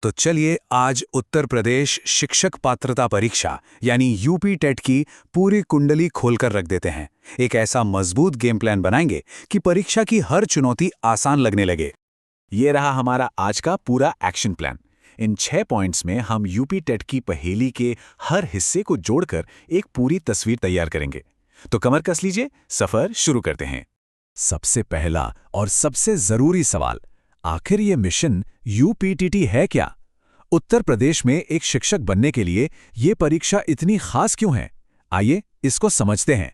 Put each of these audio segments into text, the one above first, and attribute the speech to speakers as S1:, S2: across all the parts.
S1: तो चलिए आज उत्तर प्रदेश शिक्षक पात्रता परीक्षा यानी यूपी टेट की पूरी कुंडली खोलकर रख देते हैं। एक ऐसा मजबूत गेम प्लान बनाएंगे कि परीक्षा की हर चुनौती आसान लगने लगे।
S2: ये रहा हमारा आज का पूरा एक्शन प्लान। इन 6 पॉइंट्स में हम यूपी टेट की पहेली के हर हिस्से को जोड़कर एक पूरी तस्वीर तैयार करेंगे। तो कमर कस लीजिए, सफर शुरू करते हैं। सबसे पहला और सबसे जरूरी सवाल, आखिर ये मिशन यूपीटीटी है क्या? उत्तर प्रदेश में एक शिक्षक बनने के लिए ये परीक्षा इतनी खास क्यों है? आइए इसको समझते हैं।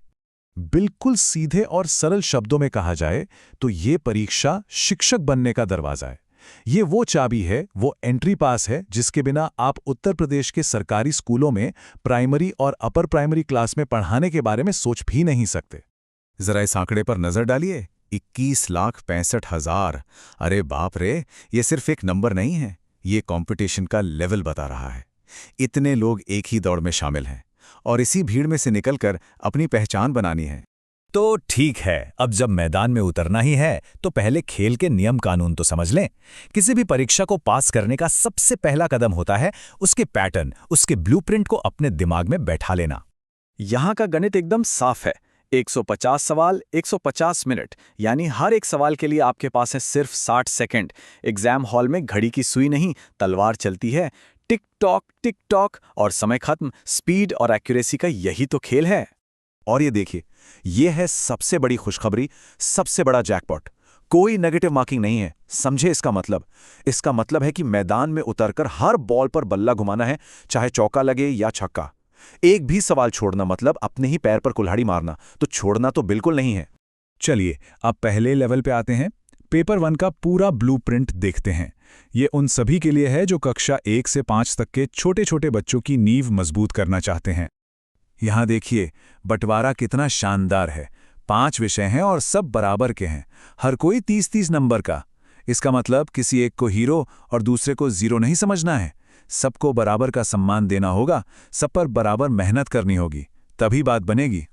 S2: बिल्कुल सीधे और सरल शब्दों में कहा जाए तो ये परीक्षा शिक्षक बनने का दरवाजा है। ये वो चाबी है, वो एंट्री पास है जिसके बिना आप उत्तर प्रदेश के सरकारी स्कूलों में प्राइमरी और अपर प्राइमरी क्लास में पढ़ाने के बारे में सोच भी नहीं सकते। जरा इस आंकड़े पर नजर डालिए, 21,65,000। अरे बाप रे, ये सिर्फ एक नंबर नहीं है, ये कंपटीशन का लेवल बता रहा है। इतने लोग एक ही दौड़ में शामिल हैं और इसी भीड़ में से निकलकर अपनी पहचान बनानी है।
S3: तो ठीक है, अब जब मैदान में उतरना ही है तो पहले खेल के नियम कानून तो समझ लें। किसी भी परीक्षा को पास करने का सबसे पहला कदम होता है उसके पैटर्न, उसके ब्लूप्रिंट को अपने दिमाग में बैठा लेना।
S2: यहाँ का गणित एकदम साफ है। 150 सवाल, 150 मिनट, यानी हर एक सवाल के लिए आपके पास है सिर्फ 60 सेकंड। एग्जाम हॉल में घड़ी की सुई नहीं, तलवार चलती है। टिक टॉक और समय खत्म। स्पीड और एक्यूरेसी का यही तो खेल है।
S3: और ये देखिए, ये है सबसे बड़ी खुशखबरी, सबसे बड़ा जैकपॉट। कोई नेगेटिव मार्किंग नहीं है। समझे इसका मतलब? इसका मतलब है कि मैदान में उतरकर हर बॉल पर बल्ला घुमाना है, चाहे चौका लगे या छक्का। एक भी सवाल छोड़ना मतलब अपने ही पैर पर कुल्हाड़ी मारना, तो छोड़ना तो बिल्कुल नहीं है।
S1: चलिए अब पहले लेवल पे आते हैं। पेपर 1 का पूरा ब्लूप्रिंट देखते हैं। ये उन सभी के लिए है जो कक्षा 1 से 5 तक के छोटे छोटे बच्चों की नींव मजबूत करना चाहते हैं। यहाँ देखिए, बंटवारा कितना शानदार है। 5 विषय हैं और सब बराबर के हैं, हर कोई 30-30 नंबर का। इसका मतलब किसी एक को हीरो और दूसरे को जीरो नहीं समझना है। सबको बराबर का सम्मान देना होगा, सब पर बराबर मेहनत करनी होगी, तभी बात बनेगी।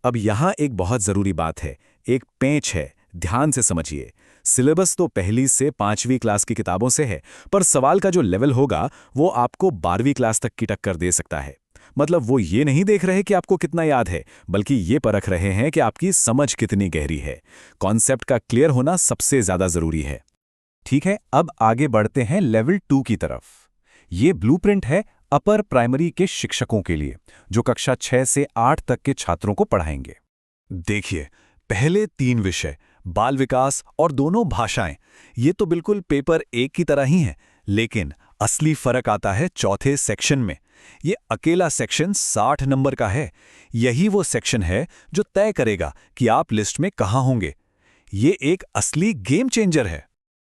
S2: अब यहाँ एक बहुत जरूरी बात है, एक पेंच है, ध्यान से समझिए। सिलेबस तो पहली से 5वीं क्लास की किताबों से है, पर सवाल का जो लेवल होगा वो आपको 12वीं क्लास तक की टक्कर दे सकता है। मतलब वो ये नहीं देख रहे कि आपको कितना याद है, बल्कि ये परख रहे हैं कि आपकी समझ कितनी गहरी है। कॉन्सेप्ट का क्लियर होना सबसे ज्यादा जरूरी है।
S3: ठीक है, अब आगे बढ़ते हैं लेवल 2 की तरफ। ये ब्लूप्रिंट है अपर प्राइमरी के शिक्षकों के लिए, जो कक्षा 6 से 8 तक के छात्रों को पढ़ाएंगे।
S1: देखिए, पहले 3 विषय, बाल विकास और दोनों भाषाएं, ये तो बिल्कुल पेपर 1 की तरह ही हैं, लेकिन असली फर्क आता है चौथे सेक्शन में। ये अकेला सेक्शन 60 नंबर का है। यही वो सेक्शन है जो तय करेगा कि आप लिस्ट में कहाँ होंगे। ये एक असली गेम चेंजर है।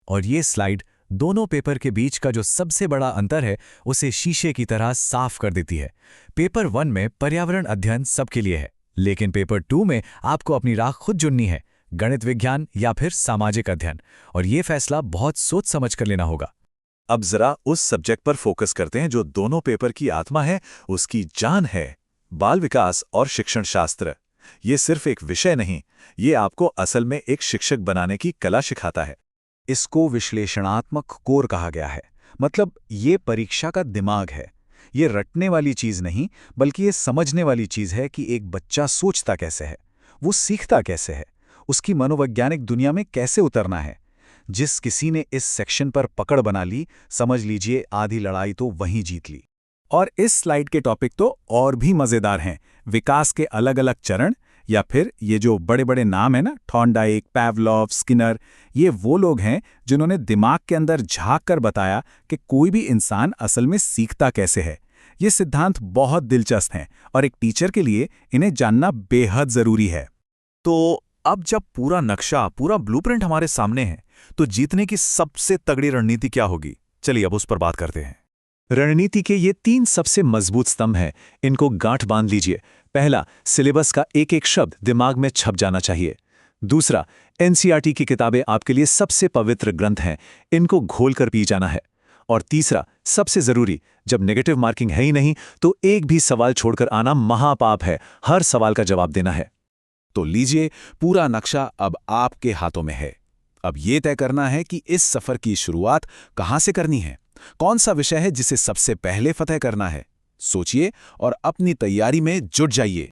S3: और ये स्लाइड दोनों पेपर के बीच का जो सबसे बड़ा अंतर है उसे शीशे की तरह साफ कर देती है। पेपर 1 में पर्यावरण अध्ययन सबके लिए है, लेकिन पेपर 2 में आपको अपनी राह खुद चुननी है, गणित विज्ञान या फिर सामाजिक अध्ययन। और ये फैसला बहुत सोच समझ कर लेना होगा।
S2: अब जरा उस सब्जेक्ट पर फोकस करते हैं जो दोनों पेपर की आत्मा है, उसकी जान है, बाल विकास और शिक्षण शास्त्र। ये सिर्फ एक विषय नहीं, ये आपको असल में एक शिक्षक बनाने की कला सिखाता है।
S1: इसको विश्लेषणात्मक कोर कहा गया है। मतलब ये परीक्षा का दिमाग है। ये रटने वाली चीज नहीं, बल्कि ये समझने वाली चीज है कि एक बच्चा सोचता कैसे है, वो सीखता कैसे है, उसकी मनोवैज्ञानिक दुनिया में कैसे उतरना है। जिस किसी ने इस सेक्शन पर पकड़ बना ली, समझ लीजिए आधी लड़ाई तो वहीं जीत ली।
S2: और इस स्लाइड के टॉपिक तो और भी मजेदार हैं। विकास के अलग अलग चरण, या फिर ये जो बड़े बड़े नाम है ना, थॉर्नडाइक, पावलोव, स्किनर, ये वो लोग हैं जिन्होंने दिमाग के अंदर झांक कर बताया कि कोई भी इंसान असल में सीखता कैसे है। ये सिद्धांत बहुत दिलचस्प हैं और एक टीचर के लिए इन्हें जानना बेहद जरूरी है।
S3: तो अब जब पूरा नक्शा, पूरा ब्लूप्रिंट हमारे सामने है, तो जीतने की सबसे तगड़ी रणनीति क्या होगी? चलिए अब उस पर बात करते हैं।
S1: रणनीति के ये 3 सबसे मजबूत स्तंभ हैं, इनको गांठ बांध लीजिए। पहला, सिलेबस का एक एक शब्द दिमाग में छप जाना चाहिए। दूसरा, एनसीईआरटी की किताबें आपके लिए सबसे पवित्र ग्रंथ हैं, इनको घोल कर पी जाना है। और तीसरा, सबसे जरूरी, जब नेगेटिव मार्किंग है ही नहीं तो एक भी सवाल छोड़कर आना महापाप है, हर सवाल का जवाब देना है।
S2: तो लीजिए, पूरा नक्शा अब आपके हाथों में है। अब ये तय करना है कि इस सफर की शुरुआत कहाँ से करनी है।
S1: कौन सा विषय है जिसे सबसे पहले फतह करना है? सोचिए और अपनी तैयारी में जुट जाइए।